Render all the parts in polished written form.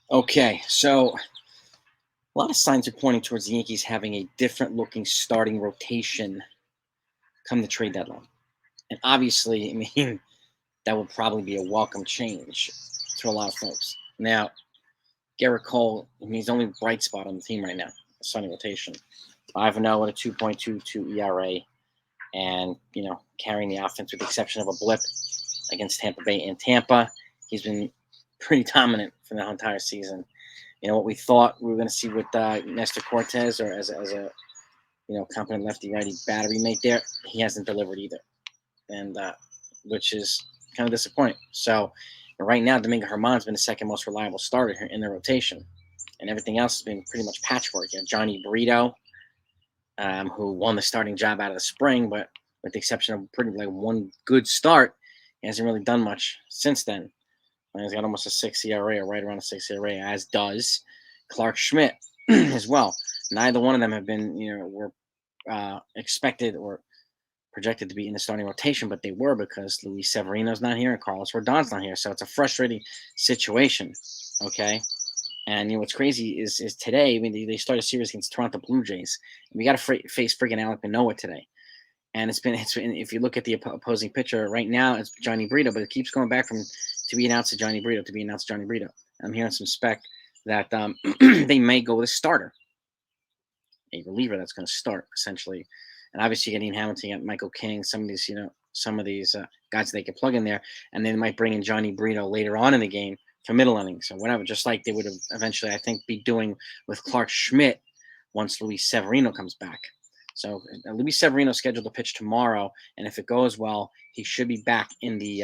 Okay, so a lot of signs are pointing towards the Yankees having a different looking starting rotation come the trade deadline. And obviously, I mean, that would probably be a welcome change to a lot of folks. Now, Garrett Cole, I mean, he's the only bright spot on the team right now, starting rotation. 5-0 with a 2.22 ERA, and, carrying the offense with the exception of a blip against Tampa Bay and Tampa. He's been pretty dominant for the entire season. What we thought we were going to see with Nestor Cortes, or as a competent lefty righty battery mate there, he hasn't delivered either, and which is kind of disappointing. So right now, Domingo Germán's been the second most reliable starter in the rotation, and everything else has been pretty much patchwork. You have Johnny Brito, who won the starting job out of the spring, but with the exception of pretty like one good start, he hasn't really done much since then. And he's got almost a 6 ERA, or right around a 6 ERA, as does Clark Schmidt as well. Neither one of them have been, were expected or projected to be in the starting rotation, but they were because Luis Severino's not here and Carlos Rodon's not here. So it's a frustrating situation. Okay. And what's crazy is today, I mean, they start a series against Toronto Blue Jays. And we got to face friggin' Alek Manoah today. And it's been if you look at the opposing pitcher right now, it's Johnny Brito, but it keeps going back from to be announced to Johnny Brito to be announced to Johnny Brito. I'm hearing some spec that they may go with a starter, a reliever that's going to start essentially. And obviously, you got Ian Hamilton, you got Michael King, some of these guys they could plug in there, and then they might bring in Johnny Brito later on in the game for middle innings or whatever, just like they would have eventually, I think, be doing with Clark Schmidt once Luis Severino comes back. So Luis Severino scheduled to pitch tomorrow, and if it goes well, he should be back in the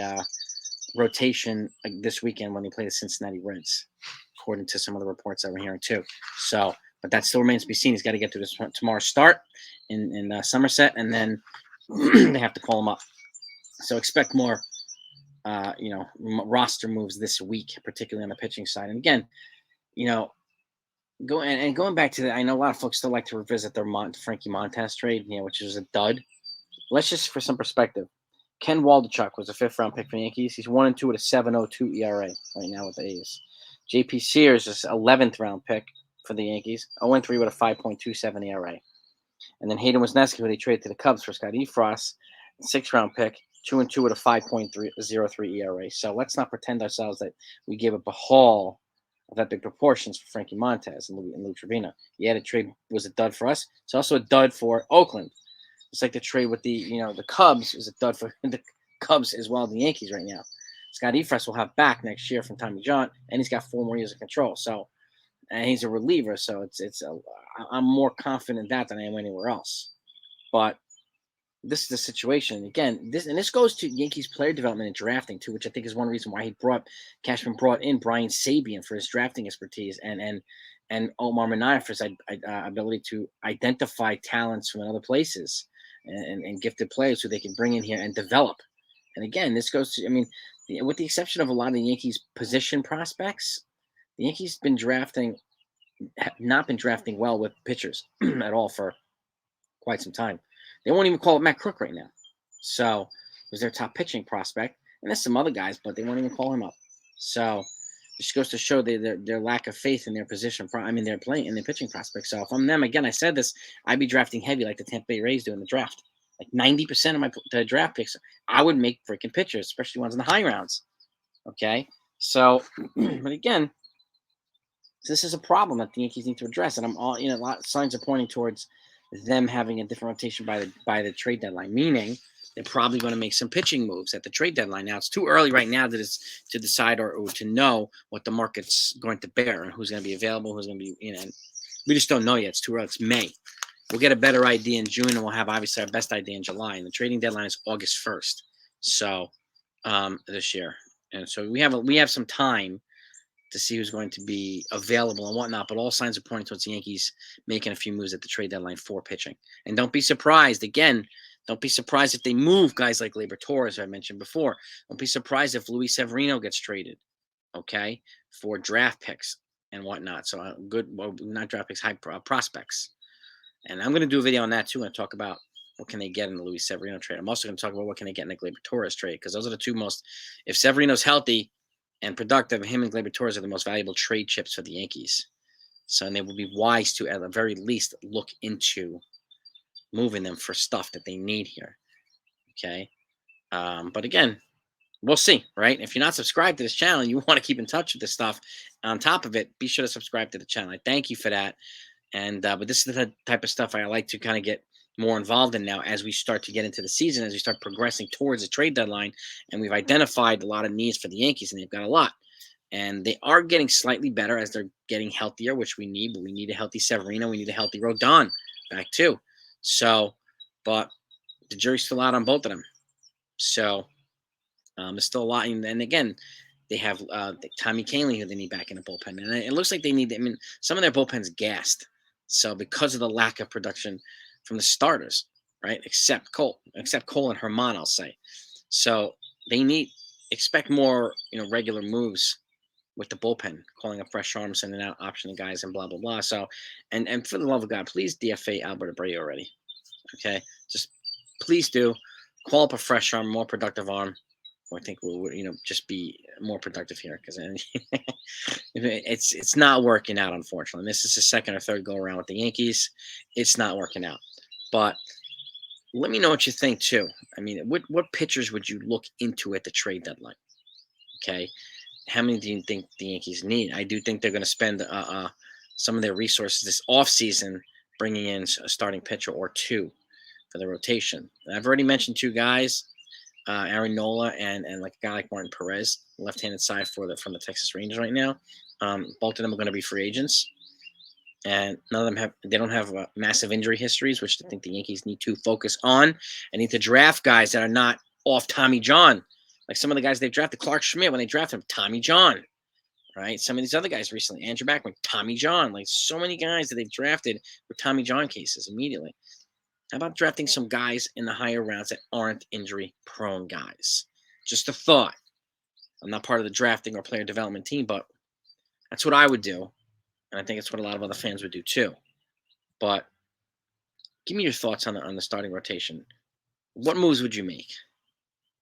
rotation this weekend when they play the Cincinnati Reds, according to some of the reports that we're hearing too. So, but that still remains to be seen. He's got to get to this tomorrow's start in Somerset, and then they have to call him up. So expect more, roster moves this week, particularly on the pitching side. And again, going back to that, I know a lot of folks still like to revisit their Frankie Montas trade, which was a dud. Let's just, for some perspective, Ken Waldichuk was a 5th-round pick for the Yankees. He's 1-2 with a 7.02 ERA right now with the A's. J.P. Sears is 11th-round pick for the Yankees, 0-3 with a 5.27 ERA. And then Hayden Wesneski, who they traded to the Cubs for Scott Efros, 6th-round pick, 2-2 with a 5.03 ERA. So let's not pretend ourselves that we gave up a haul of epic proportions for Frankie Montas and Lou Trevino. Yeah, the trade was a dud for us. It's also a dud for Oakland. It's like the trade with the Cubs is a dud for the Cubs as well as the Yankees right now. Scott Efros will have back next year from Tommy John, and he's got 4 more years of control. So, and he's a reliever, so I'm more confident in that than I am anywhere else. But this is the situation. Again, this goes to Yankees player development and drafting too, which I think is one reason why Cashman brought in Brian Sabian for his drafting expertise and Omar Minaya for his ability to identify talents from other places and gifted players who they can bring in here and develop. And again, this goes to, I mean, with the exception of a lot of the Yankees position prospects, the Yankees have not been drafting well with pitchers at all for quite some time. They won't even call it Matt Crook right now. So it was their top pitching prospect. And there's some other guys, but they won't even call him up. So it just goes to show their lack of faith in their position. They're playing in their pitching prospect. So if I'm them, again, I said this, I'd be drafting heavy like the Tampa Bay Rays do in the draft. Like 90% of my draft picks, I would make freaking pitchers, especially ones in the high rounds. Okay? So, but again, this is a problem that the Yankees need to address. And a lot of signs are pointing towards them having a different rotation by the trade deadline, meaning they're probably going to make some pitching moves at the trade deadline. Now, it's too early right now to decide or to know what the market's going to bear and who's going to be available, who's going to be, we just don't know yet. It's too early. It's May. We'll get a better idea in June, and we'll have obviously our best idea in July. And the trading deadline is August 1st. So this year, and so we have some time to see who's going to be available and whatnot, but all signs are pointing towards the Yankees making a few moves at the trade deadline for pitching. And don't be surprised, if they move guys like Gleyber Torres, I mentioned before. Don't be surprised if Luis Severino gets traded, okay, for draft picks and whatnot. So not draft picks, high prospects. And I'm going to do a video on that too and talk about what can they get in the Luis Severino trade. I'm also going to talk about what can they get in the Gleyber Torres trade, because those are the two most, if Severino's healthy and productive. Him and Gleyber Torres are the most valuable trade chips for the Yankees. So, and they will be wise to, at the very least, look into moving them for stuff that they need here. Okay. But again, we'll see, right? If you're not subscribed to this channel and you want to keep in touch with this stuff, on top of it, be sure to subscribe to the channel. I thank you for that. And but this is the type of stuff I like to kind of get more involved in now as we start to get into the season, as we start progressing towards the trade deadline. And we've identified a lot of needs for the Yankees, and they've got a lot. And they are getting slightly better as they're getting healthier, which we need. But we need a healthy Severino. We need a healthy Rodon back too. So, but the jury's still out on both of them. So there's still a lot. And again, they have Tommy Kahnle, who they need back in the bullpen. And it looks like they need, I mean, some of their bullpen's gassed. So because of the lack of production from the starters, right? Except Cole and Herman, I'll say. So they expect more, regular moves with the bullpen, calling up fresh arms, sending out optioning guys, and blah, blah, blah. So, and for the love of God, please DFA Albert Abreu already. Okay? Just please do. Call up a fresh arm, more productive arm. I think we'll, just be more productive here, because it's not working out, unfortunately. This is the second or third go around with the Yankees. It's not working out. But let me know what you think too. I mean, what pitchers would you look into at the trade deadline? Okay, how many do you think the Yankees need? I do think they're going to spend some of their resources this offseason bringing in a starting pitcher or two for the rotation. I've already mentioned two guys. Aaron Nola and like a guy like Martin Perez, left-handed side from the Texas Rangers right now. Both of them are going to be free agents, and none of them don't have massive injury histories, which I think the Yankees need to focus on. And need to draft guys that are not off Tommy John, like some of the guys they've drafted. Clark Schmidt, when they drafted him, Tommy John, right? Some of these other guys recently, Andrew Backman, Tommy John, like so many guys that they've drafted were Tommy John cases immediately. How about drafting some guys in the higher rounds that aren't injury-prone guys? Just a thought. I'm not part of the drafting or player development team, but that's what I would do. And I think it's what a lot of other fans would do too. But give me your thoughts on the starting rotation. What moves would you make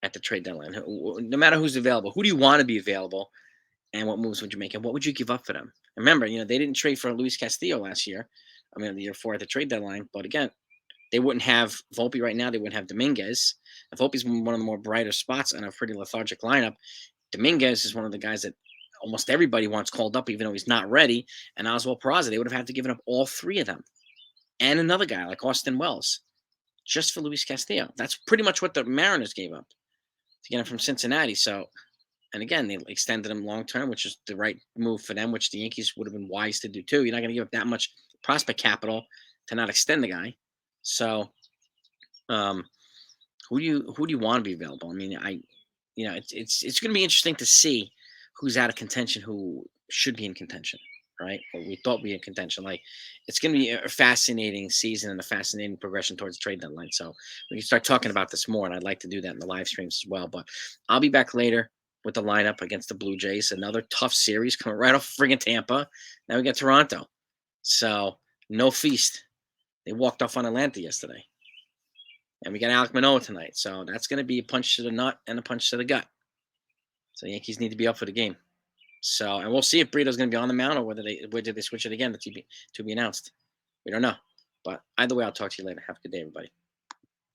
at the trade deadline? No matter who's available, who do you want to be available? And what moves would you make? And what would you give up for them? Remember, they didn't trade for Luis Castillo last year. I mean, the year before at the trade deadline. But again, they wouldn't have Volpe right now. They wouldn't have Dominguez. Volpe's one of the more brighter spots on a pretty lethargic lineup. Dominguez is one of the guys that almost everybody wants called up, even though he's not ready. And Oswald Peraza, they would have had to give up all three of them. And another guy like Austin Wells, just for Luis Castillo. That's pretty much what the Mariners gave up to get him from Cincinnati. So, and again, they extended him long-term, which is the right move for them, which the Yankees would have been wise to do too. You're not going to give up that much prospect capital to not extend the guy. So, who do you want to be available? I mean, it's going to be interesting to see who's out of contention, who should be in contention, right? Or we thought we in contention. Like, it's going to be a fascinating season and a fascinating progression towards the trade deadline. So we can start talking about this more, and I'd like to do that in the live streams as well. But I'll be back later with the lineup against the Blue Jays. Another tough series coming right off friggin' Tampa. Now we got Toronto. So no feast. They walked off on Atlanta yesterday. And we got Alek Manoah tonight. So that's going to be a punch to the nut and a punch to the gut. So the Yankees need to be up for the game. So, and we'll see if Brito's going to be on the mound or whether they switch it again to be announced. We don't know. But either way, I'll talk to you later. Have a good day, everybody.